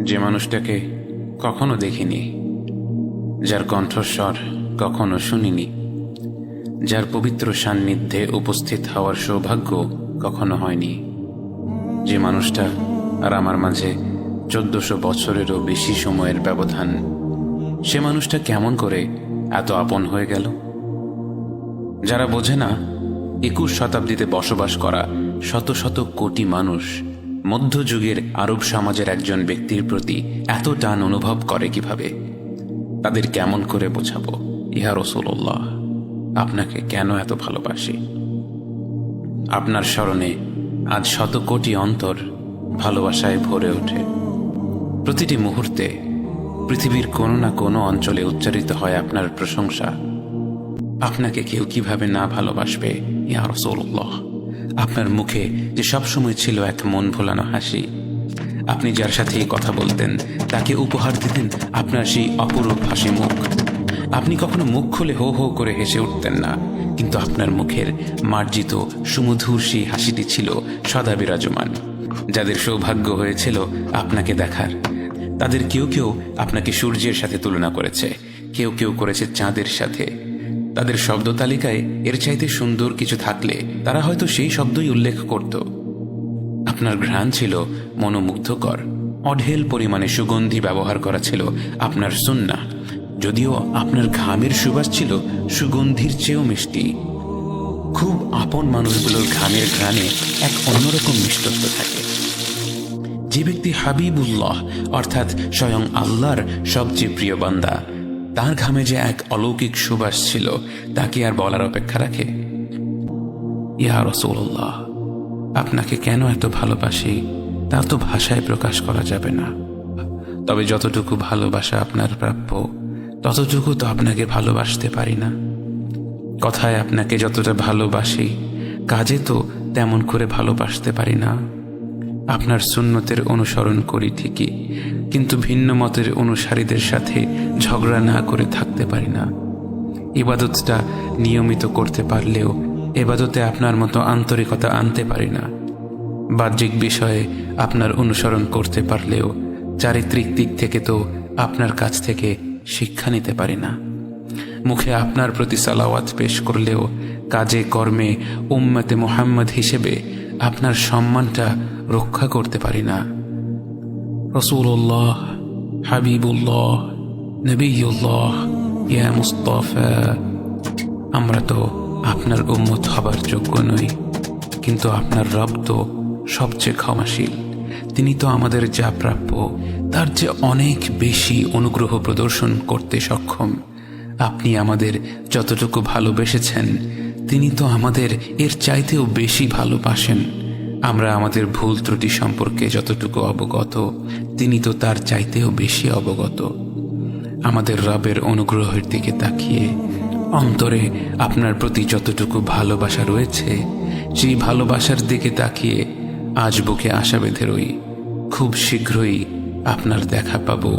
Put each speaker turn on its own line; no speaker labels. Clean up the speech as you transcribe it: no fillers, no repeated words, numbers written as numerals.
যে মানুষটাকে কখনো দেখিনি, যার কণ্ঠস্বর কখনো শুনিনি, যার পবিত্র সান্নিধ্যে উপস্থিত হওয়ার সৌভাগ্য কখনো হয়নি, যে মানুষটা আর আমার মাঝে 1400 বছরেরও বেশি সময়ের ব্যবধান, সে মানুষটা কেমন করে এত আপন হয়ে গেল? যারা বোঝে না 21 শতাব্দীতে বসবাস করা শত শত কোটি মানুষ মধ্যযুগের আরব সমাজের একজন ব্যক্তির প্রতি এত টান অনুভব করে কিভাবে, তাদের কেমন করে বোঝাবো ইয়া রাসূলুল্লাহ আপনাকে কেন এত ভালোবাসি? আপনার স্মরণে আজ শত কোটি অন্তর ভালোবাসায় ভরে ওঠে। প্রতিটি মুহূর্তে পৃথিবীর কোনো না কোনো অঞ্চলে উচ্চারিত হয় আপনার প্রশংসা। আপনাকে কেউ কিভাবে না ভালোবাসবে ইয়া রাসূলুল্লাহ? আপনার মুখে যে সবসময় ছিল এক মন ভোলানো হাসি। আপনি যার সাথে কথা বলতেন তাকে উপহার দিতেন আপনার সেই অপরূপ হাসি মুখ। আপনি কখনো মুখ খুলে হো হো করে হেসে উঠতেন না, কিন্তু আপনার মুখের মার্জিত সুমধুর সেই হাসিটি ছিল সদা বিরাজমান। যাদের সৌভাগ্য হয়েছিল আপনাকে দেখার, তাদের কেউ কেউ আপনাকে সূর্যের সাথে তুলনা করেছে, কেউ কেউ করেছে চাঁদের সাথে। তাদের শব্দ তালিকায় এর চাইতে সুন্দর কিছু থাকলে তারা হয়তো সেই শব্দই উল্লেখ করত। আপনার ঘ্রাণ ছিল মনোমুগ্ধকর, অঢেল পরিমাণে সুগন্ধি ব্যবহার করা ছিল আপনার সুন্নাহ। যদিও আপনার ঘামের সুবাস ছিল সুগন্ধির চেয়েও মিষ্টি। খুব আপন মানুষগুলোর ঘামের ঘ্রাণে এক অন্যরকম মিষ্টত্ব থাকে। যে ব্যক্তি হাবিবুল্লাহ অর্থাৎ স্বয়ং আল্লাহর সবচেয়ে প্রিয় বান্দা, তার ঘামে যে এক অলৌকিক সুবাস ছিল তাকে আর বলার অপেক্ষা রাখে? ইয়া রাসূলুল্লাহ আপনাকে কেন এত ভালোবাসি তা তো ভাষায় প্রকাশ করা যাবে না। তবে যতটুকু ভালোবাসা আপনার প্রাপ্য ততটুকু তো আপনাকে ভালোবাসতে পারি না। কথায় আপনাকে যতটা ভালোবাসি, কাজে তো তেমন করে ভালোবাসতে পারি না। আপনার সুন্নতের অনুসরণ করি ঠিকই, কিন্তু ভিন্ন মতের অনুসারীদের সাথে ঝগড়া না করে থাকতে পারি না। ইবাদতটা নিয়মিত করতে পারলেও এবাদতে আপনার মতো আন্তরিকতা আনতে পারি না। বাহ্যিক বিষয়ে আপনার অনুসরণ করতে পারলেও চারিত্রিক দিক থেকে তো আপনার কাছ থেকে শিক্ষা নিতে পারি না। মুখে আপনার প্রতি সালাওয়াত পেশ করলেও কাজে কর্মে উম্মতে মুহাম্মদ হিসেবে আপনার সম্মানটা রক্ষা করতে পারি না। রাসূলুল্লাহ, হাবিবুল্লাহ, নবিয়ুল্লাহ, ইয়া মুস্তাফা, আমরা তো আপনার উম্মত হবার যোগ্য নই, কিন্তু আপনার রব তো সবচেয়ে ক্ষমাশীল। তিনি তো আমাদের যা প্রাপ্য তার যে অনেক বেশি অনুগ্রহ প্রদর্শন করতে সক্ষম। আপনি আমাদের যতটুকু ভালোবেসেছেন তিনি তো আমাদের এর চাইতেও বেশি ভালোবাসেন। আমরা আমাদের ভুল ত্রুটি সম্পর্কে যতটুকু অবগত তিনি তো তার চাইতেও বেশি অবগত। আমাদের রবের অনুগ্রহের দিকে তাকিয়ে অন্তরে আপনার প্রতি যতটুকু ভালোবাসা রয়েছে, সেই ভালোবাসার দিকে তাকিয়ে আজ বুকে আশা বেঁধে রই, খুব শীঘ্রই আপনার দেখা পাবো।